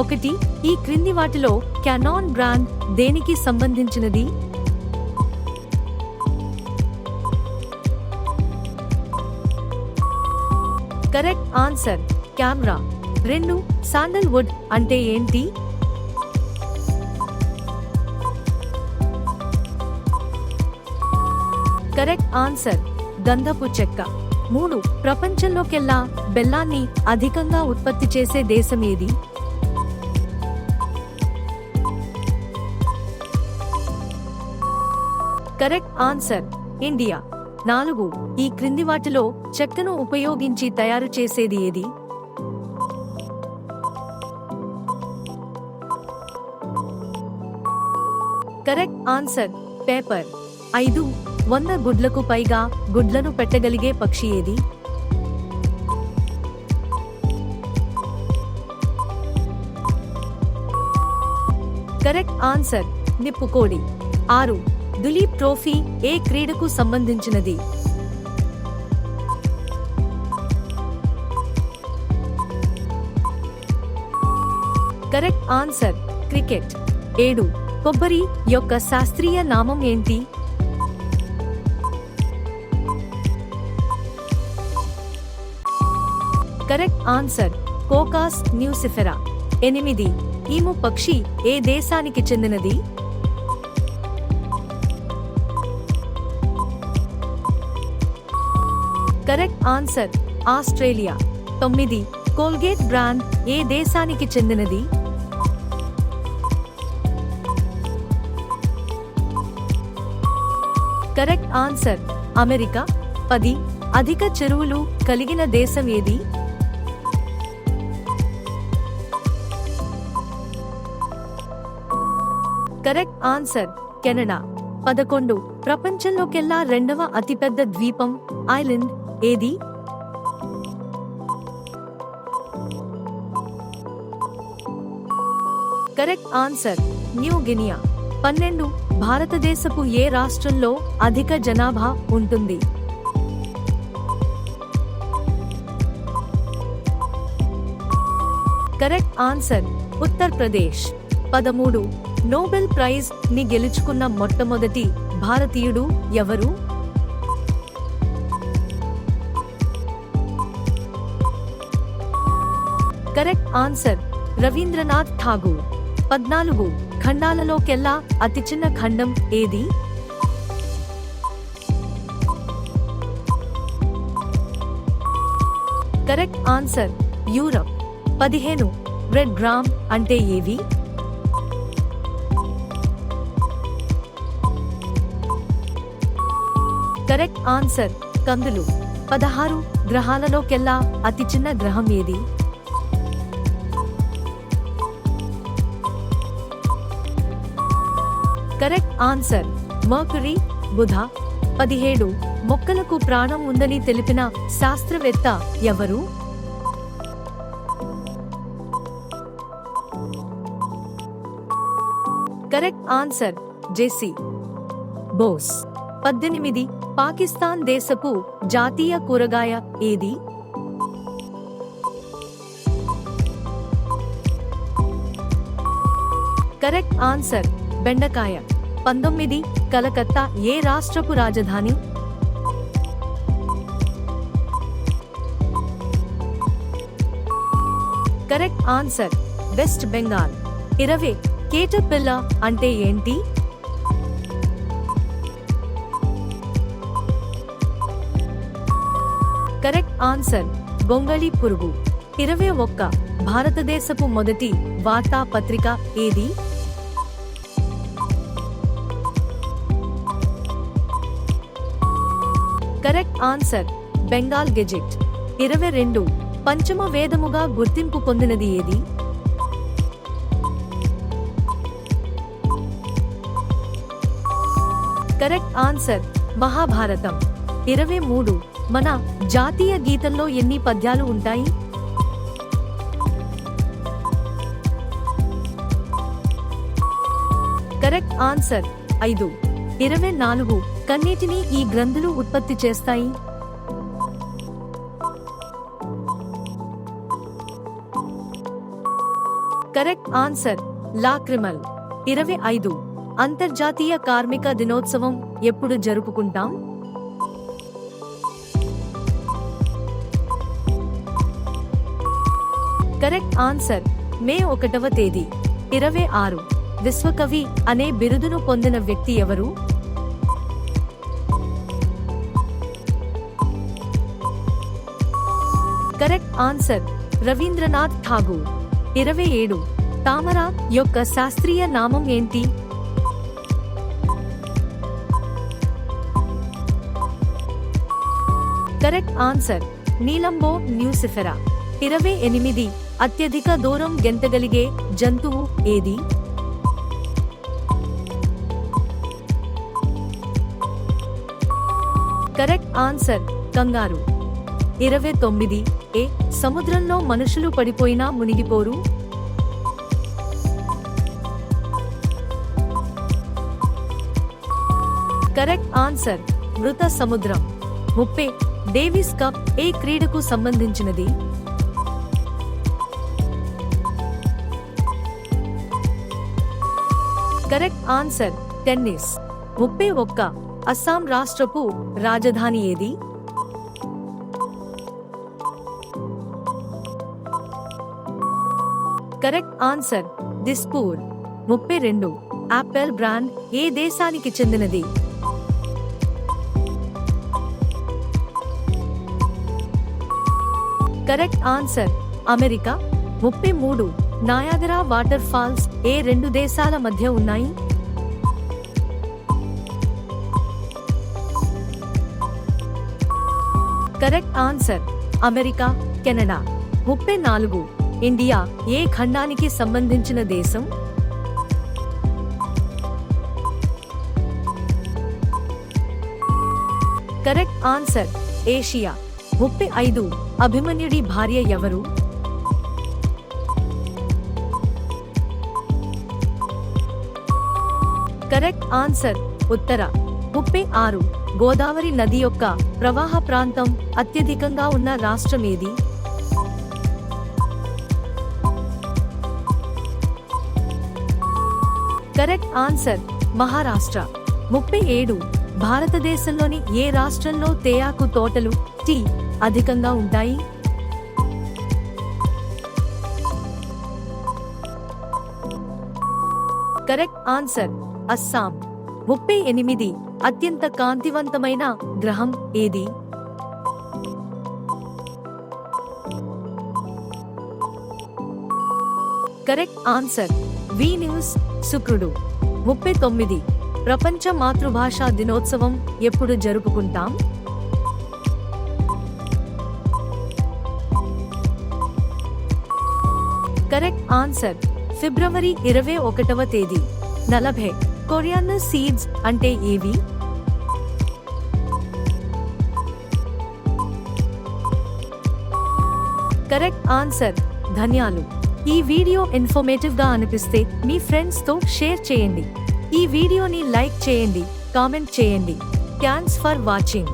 ఒకటి. ఈ క్రింది వాటిలో కెనాన్ బ్రాండ్ దేనికి సంబంధించినది? Correct answer camera. 2. శాండల్వుడ్ అంటే ఏంటి? కరెక్ట్ ఆన్సర్ గంధపు చెక్క. 3. ప్రపంచంలోకెల్లా బెల్లాన్ని అధికంగా ఉత్పత్తి చేసే దేశం ఏది? Correct answer India. 4. ఈ క్రింది వాటిలో చెక్కను ఉపయోగించి తయారు చేసేది ఏది? Correct answer paper. 5. 100 గుడ్లకు పైగా గుడ్లను పెట్టగలిగే పక్షి ఏది? కరెక్ట్ ఆన్సర్ నిప్పుకోడి. 6. దులీప్ ట్రోఫీ ఏ క్రీడకు సంబంధించినది? Correct answer cricket. 7. కొబ్బరి యొక్క శాస్త్రీయ నామం ఏంటి? Correct answer cocos nucifera. 8. Emu పక్షి ఏ దేశానికి చెందినది? Correct answer Australia. 9. Colgate brand ఏ దేశానికి చెందినది? Correct answer America. 10. అధిక చెరువులు కలిగిన దేశం ఏది? Correct answer Canada. 11. ప్రపంచంలోకెల్లా రెండవ అతిపెద్ద ద్వీపం ఐలాండ్ ఏది? Correct answer New Guinea. 12. భారతదేశపు ఏ రాష్ట్రంలో అధిక జనాభా ఉంటుంది? Correct answer Uttar Pradesh. 13. Nobel prize ని గెలుచుకున్న మొట్టమొదటి భారతీయుడు ఎవరు? Correct answer Rabindranath Tagore. 14. ఖండాలలోకెల్లా అతి చిన్న ఖండం ఏది? Correct answer Europe. 15. Red gram అంటే ఏవి? కరెక్ట్ ఆన్సర్ కందులు. 16. గ్రహాలలోకెల్లా అతి చిన్న గ్రహం ఏది? కరెక్ట్ ఆన్సర్ మర్క్యూరీ బుధ. 17. మొక్కలకు ప్రాణం ఉందని తెలిపిన శాస్త్రవేత్త ఎవరు? కరెక్ట్ ఆన్సర్ జెసి బోస్. 18. పాకిస్తాన్ దేశపు జాతీయ కూరగాయ ఏది? కరెక్ట్ ఆన్సర్ బెండకాయ. 19. కలకత్తా ఏ రాష్ట్రపు రాజధాని? Correct answer west Bengal. 20. కేటర్పిల్లర్ అంటే ఏంటి? కరెక్ట్ ఆన్సర్ గొంగళి పురుగు. 21. భారతదేశపు మొదటి వార్తాపత్రిక ఏది? Correct answer Bengal gazette. 22. పంచమ వేదముగా గుర్తింపు పొందినది ఏది? Correct answer Mahabharatam. 23. మన జాతీయ గీతంలో ఎన్ని పద్యాలు ఉంటాయి? Correct answer 5. 24. కన్నీటిని ఈ గ్రంథులు ఉత్పత్తి చేస్తాయి? Correct answer lacrimal. 25 అంతర్జాతీయ కార్మిక దినోత్సవం ఎప్పుడు జరుపుకుంటాం? కరెక్ట్ ఆన్సర్ మే 1వ తేదీ. 26 విశ్వకవి అనే బిరుదును పొందిన వ్యక్తి ఎవరు? Correct answer Rabindranath Tagore. 27 తామర యొక్క శాస్త్రీయ నామం ఏంటి? Correct answer నీలంబో nucifera. 28 అత్యధిక దూరం గెంతగలిగే జంతువు ఏది? కరెక్ట్ ఆన్సర్ కంగారు. 29 ఏ సముద్రంలో మనుషులు పడిపోయినా మునిగిపోరు? కరెక్ట్ ఆన్సర్ మృత సముద్రం. 30 డేవిస్ కప్ ఏ క్రీడకు సంబంధించినది? Correct answer tennis. 31 అస్సాం రాష్ట్రపు రాజధాని ఏది? Correct answer Dispur. 32 Apple brand ఏ దేశానికి చెందినది? Correct answer America. 33 Niagara water falls ఏ రెండు దేశాల మధ్య ఉన్నాయి? Correct answer America Canada. 34 India ఏ ఖండానికి సంబంధించిన దేశం? Correct answer Asia. 35 అభిమన్యుడి భార్య ఎవరు? కరెక్ట్ ఆన్సర్ ఉత్తర. 36 గోదావరి నది యొక్క ప్రవాహ ప్రాంతం అత్యధికంగా ఉన్న రాష్ట్రం ఏది? Correct answer Maharashtra. 37 భారతదేశంలోని ఏ రాష్ట్రంలో తేయాకు తోటలు టీ అధికంగా ఉంటాయి? Correct answer Assam. 38 అత్యంత కాంతివంతమైన గ్రహం ఏది? కరెక్ట్ ఆన్సర్ వీనస్ శుక్రుడు. 39 ప్రపంచ మాతృభాషా దినోత్సవం ఎప్పుడు జరుపుకుంటాం? కరెక్ట్ ఆన్సర్ ఫిబ్రవరి 21వ తేదీ. 40 కొరియానర్ సీడ్స్ అంటే ఏవి? కరెక్ట్ ఆన్సర్ ధన్యాలు. ఈ వీడియో ఇన్ఫర్మేటివ్ గా అనిపిస్తే మీ ఫ్రెండ్స్ తో షేర్ చేయండి. ఈ వీడియోని లైక్ చేయండి, కామెంట్ చేయండి. Thanks for watching.